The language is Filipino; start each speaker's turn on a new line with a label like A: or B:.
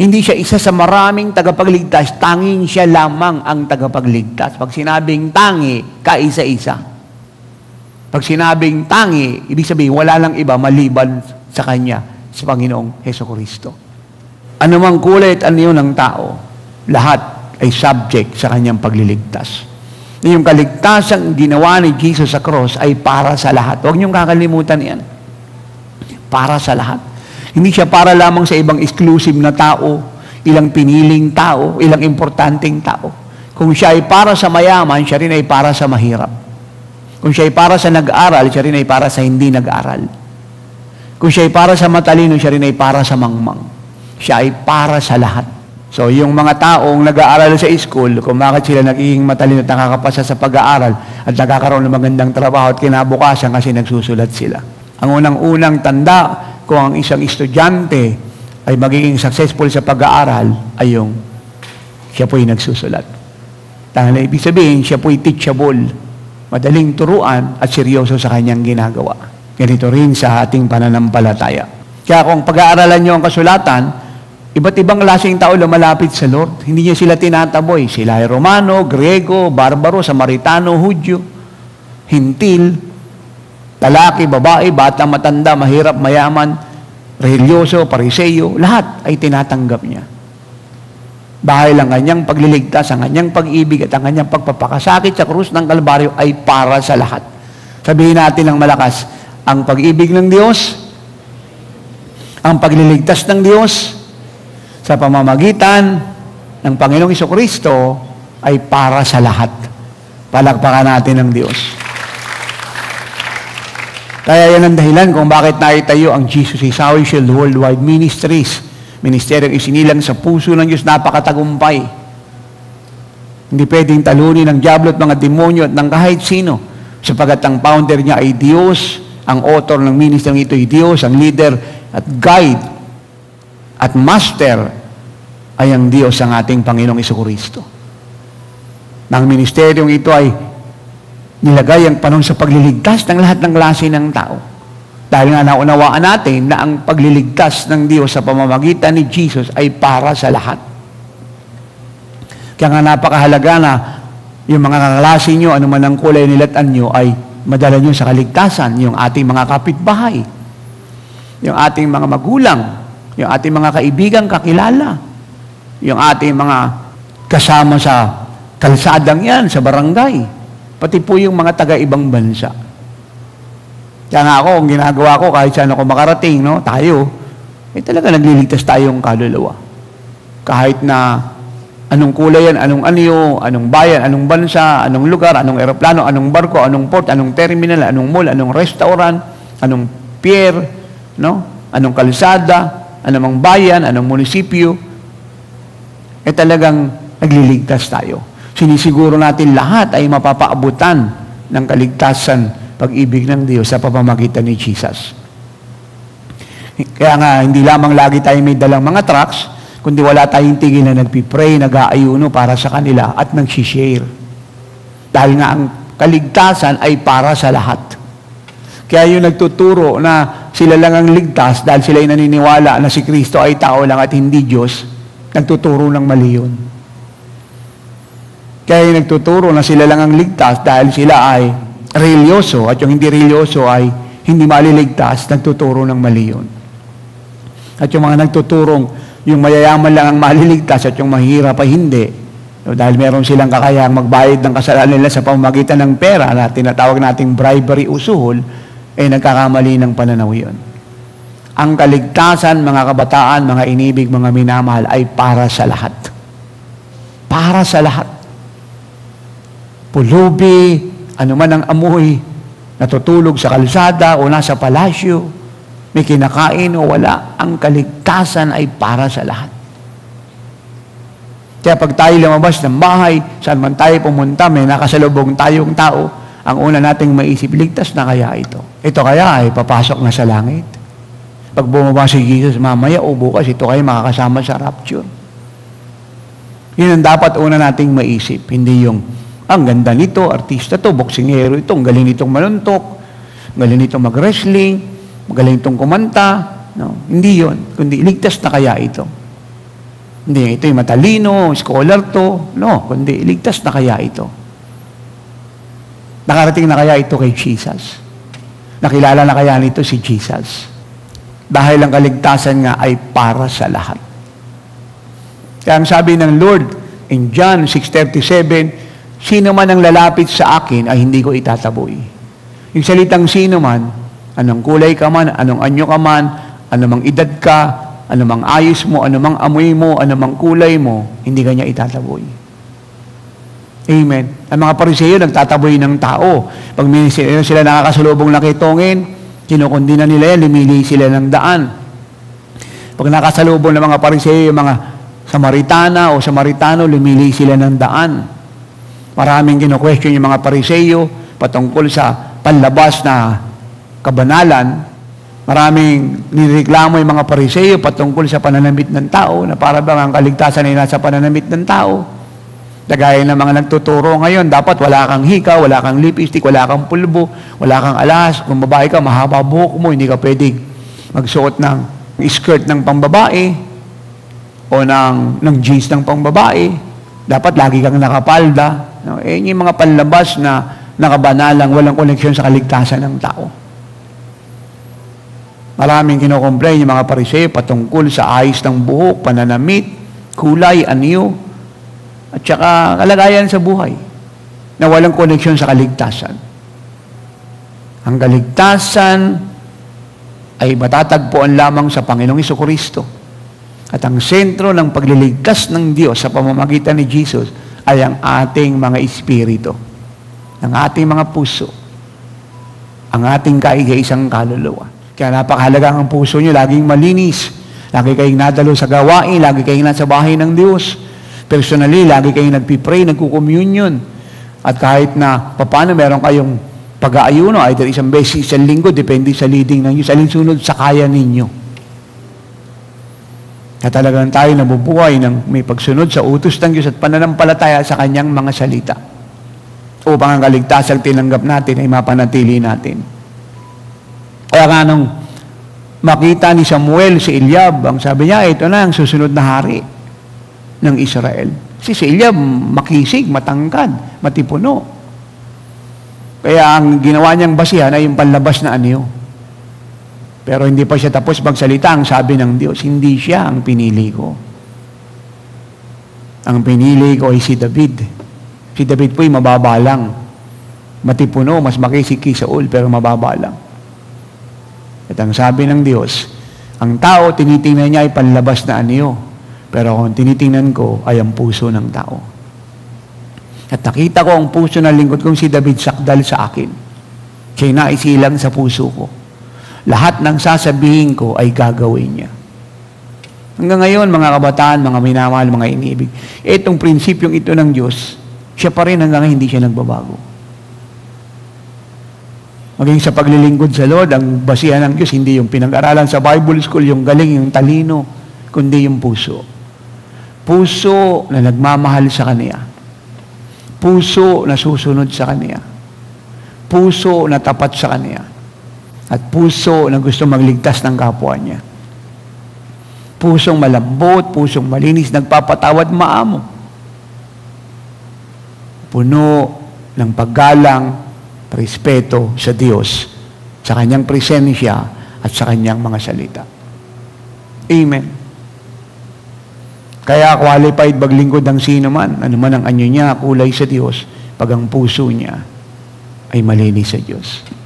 A: Hindi siya isa sa maraming tagapagligtas, tanging siya lamang ang tagapagligtas. Pag sinabing tangi, kaisa-isa. Pag sinabing tangi, ibig sabihin, wala lang iba maliban sa Kanya, sa Panginoong Hesukristo. Ano mang kulay at ano yun ng tao, lahat ay subject sa Kanyang pagliligtas. Yung kaligtasang ginawa ni Jesus sa cross ay para sa lahat. Huwag niyong kakalimutan yan. Para sa lahat. Hindi siya para lamang sa ibang exclusive na tao, ilang piniling tao, ilang importanteng tao. Kung siya ay para sa mayaman, siya rin ay para sa mahirap. Kung siya ay para sa nag-aral, siya rin ay para sa hindi nag-aral. Kung siya ay para sa matalino, siya rin ay para sa mangmang. Siya ay para sa lahat. So, yung mga taong nag-aaral sa school, kung bakit sila nagiging matalino at nakakapasa sa pag-aaral at nakakaroon ng magandang trabaho at kinabukasan kasi nagsusulat sila. Ang unang-unang tanda kung ang isang estudyante ay magiging successful sa pag-aaral ay yung siya po'y nagsusulat. Dahil ibig sabihin, siya po'y teachable, madaling turuan at seryoso sa kanyang ginagawa. Ganito rin sa ating pananampalataya. Kaya kung pag-aaralan nyo ang kasulatan, iba't ibang klaseng tao lumalapit sa Lord. Hindi niya sila tinataboy. Sila ay Romano, Grego, Barbaro, Samaritano, Hudyo, Hintil, lalaki, babae, bata, matanda, mahirap, mayaman, religyoso, pariseyo, lahat ay tinatanggap niya. Dahil ang kanyang pagliligtas, ang kanyang pag-ibig at ang kanyang pagpapakasakit sa krus ng Kalbaryo ay para sa lahat. Sabihin natin ng malakas, ang pag-ibig ng Diyos, ang pagliligtas ng Diyos, sa pamamagitan ng Panginoong Hesukristo ay para sa lahat. Palakpakan natin ng Diyos. Kaya yan ang dahilan kung bakit naitayo ang Jesus is Our Shield Worldwide Ministries. Ministeryong isinilang sa puso ng Diyos, napakatagumpay. Hindi pwedeng talunin ng diablo at mga demonyo at ng kahit sino, sapagat ang founder niya ay Diyos, ang author ng ministeryong ito ay Diyos, ang leader at guide at master ay ang Diyos, ang ating Panginoong Hesukristo. Nang ministeryong ito ay nilagay ang panahon sa pagliligtas ng lahat ng klase ng tao. Dahil nga naunawaan natin na ang pagliligtas ng Diyos sa pamamagitan ni Jesus ay para sa lahat. Kaya nga napakahalaga na yung mga kaklase nyo, anuman ang kulay nilatan nyo, ay madala nyo sa kaligtasan, yung ating mga kapitbahay, yung ating mga magulang, yung ating mga kaibigan, kakilala, yung ating mga kasama sa kalsadang yan, sa barangay, pati po yung mga taga-ibang bansa. Kaya nga ako, ang ginagawa ko, kahit saan ako makarating, no, tayo, talaga nagliligtas tayong kaluluwa. Kahit na anong kulay yan, anong anyo, anong bayan, anong bansa, anong lugar, anong eroplano, anong barko, anong port, anong terminal, anong mall, anong restaurant, anong pier, no, anong kalsada, anong bayan, anong munisipyo, talagang nagliligtas tayo. Sinisiguro natin lahat ay mapapaabutan ng kaligtasan, pag-ibig ng Diyos sa pamamagitan ni Jesus. Kaya nga, hindi lamang lagi tayo may dalang mga tracts, kundi wala tayong tigil na nagpipray, nag-aayuno para sa kanila at nag-share. Dahil nga ang kaligtasan ay para sa lahat. Kaya yung nagtuturo na sila lang ang ligtas dahil sila ay naniniwala na si Kristo ay tao lang at hindi Diyos, nagtuturo ng mali yun. Kaya yung nagtuturo na sila lang ang ligtas dahil sila ay religyoso at yung hindi religyoso ay hindi maliligtas, nagtuturo ng mali yun. At yung mga nagtuturong yung mayayaman lang ang maliligtas at yung mahirap ay hindi, dahil meron silang kakayahang magbayad ng kasalanan nila sa pamamagitan ng pera na tinatawag nating bribery o suhol, nagkakamali ng pananaw yun. Ang kaligtasan, mga kabataan, mga inibig, mga minamahal, ay para sa lahat. Para sa lahat. Pulubi, ano man ang amoy, natutulog sa kalsada o nasa palasyo, may kinakain o wala, ang kaligtasan ay para sa lahat. Kaya pag tayo lumabas ng bahay, saan man tayo pumunta, may nakasalubong tayong tao, ang una nating maisip, ligtas na kaya ito? Ito kaya ay papasok na sa langit? Pag bumaba si Jesus mamaya o bukas, ito kayo makakasama sa rapture. Yun ang dapat una nating maisip, hindi yung ang ganda nito, artista to, boksingero ito, ang galing nitong manuntok, galing nitong mag-wrestling, magaling itong kumanta. No? Hindi yon, kundi ligtas na kaya ito. Hindi, ito'y matalino, scholar to. No, kundi ligtas na kaya ito. Nakarating na kaya ito kay Jesus. Nakilala na kaya nito si Jesus. Dahil ang kaligtasan nga ay para sa lahat. Kaya ang sabi ng Lord in John 6:37, sino man ang lalapit sa akin ay hindi ko itataboy. Yung salitang sino man, anong kulay ka man, anong anyo ka man, anumang edad ka, anumang ayos mo, anumang amoy mo, anumang kulay mo, hindi ka niya itataboy. Amen. Ang mga Pariseo nagtataboy ng tao. Pag sila nakakasalubong nakitongin, kinukundina nila yan, lumili sila ng daan. Pag nakasalubong ng mga Pariseo, yung mga Samaritana o Samaritano, lumili sila ng daan. Maraming kino-question yung mga Pariseo patungkol sa panlabas na kabanalan. Maraming nireklamo yung mga Pariseo patungkol sa pananamit ng tao, na para bang ang kaligtasan ay nasa pananamit ng tao. Kagaya ng mga nagtuturo ngayon, dapat wala kang hika, wala kang lipstick, wala kang pulbo, wala kang alas. Kung babae ka, mahaba buhok mo, hindi ka pwedeng magsuot ng skirt ng pambabae o ng jeans ng pambabae. Dapat lagi kang nakapalda. No? Yung mga panlabas na nakabanalang walang koneksyon sa kaligtasan ng tao. Maraming kino-complain yung mga Pariseo patungkol sa ayos ng buhok, pananamit, kulay, anyo, at saka kalagayan sa buhay na walang koneksyon sa kaligtasan. Ang kaligtasan ay matatagpuan lamang sa Panginoong Jesucristo. At ang sentro ng pagliligtas ng Diyos sa pamamagitan ni Jesus ay ang ating mga espiritu, ang ating mga puso, ang ating kaisa-isang kaluluwa. Kaya napakahalaga ang puso nyo, laging malinis, lagi kayong nadalo sa gawain, lagi kayong nasa bahay ng Diyos. Personally, lagi kayong nagpipray, nagkukommunion. At kahit na paano meron kayong pag-aayuno, either isang beses, isang linggo, depende sa leading ng Diyos, alinsunod sa kaya ninyo. At talagang tayo nabubuhay ng may pagsunod sa utos ng Diyos at pananampalataya sa Kanyang mga salita. Upang ang kaligtasan tinanggap natin ay mapanatili natin. Kaya nga nung makita ni Samuel si Eliab, ang sabi niya, ito na ang susunod na hari ng Israel. Si Eliab, makisig, matangkad, matipuno. Kaya ang ginawa niyang basihan ay yung panlabas na anyo. Pero hindi pa siya tapos magsalita, ang sabi ng Diyos, hindi siya ang pinili ko. Ang pinili ko ay si David. Si David po'y mababa lang. Matipuno, mas makisig kay Saul, pero mababa lang. At ang sabi ng Diyos, ang tao, tinitingnan niya ay panlabas na anyo. Pero kung tinitingnan ko, ay ang puso ng tao. At nakita ko ang puso ng lingkod kong si David sakdal sa akin. Siya'y naisilang sa puso ko. Lahat ng sasabihin ko ay gagawin niya. Hanggang ngayon, mga kabataan, mga minamahal, mga iniibig, itong prinsipyong ito ng Diyos, siya pa rin hanggang hindi siya nagbabago. Maging sa paglilingkod sa Lord, ang basihan ng Diyos, hindi yung pinag-aralan sa Bible School, yung galing, yung talino, kundi yung puso. Puso na nagmamahal sa Kanya. Puso na susunod sa Kanya. Puso na tapat sa Kanya. At puso na gusto magligtas ng kapwa niya. Pusong malambot, pusong malinis, nagpapatawad, maamo. Puno ng paggalang, respeto sa Diyos, sa Kanyang presensya at sa Kanyang mga salita. Amen. Kaya qualified maglingkod ng sino man, ano man ang anyo niya, kulay sa Diyos, pag ang puso niya ay malinis sa Diyos.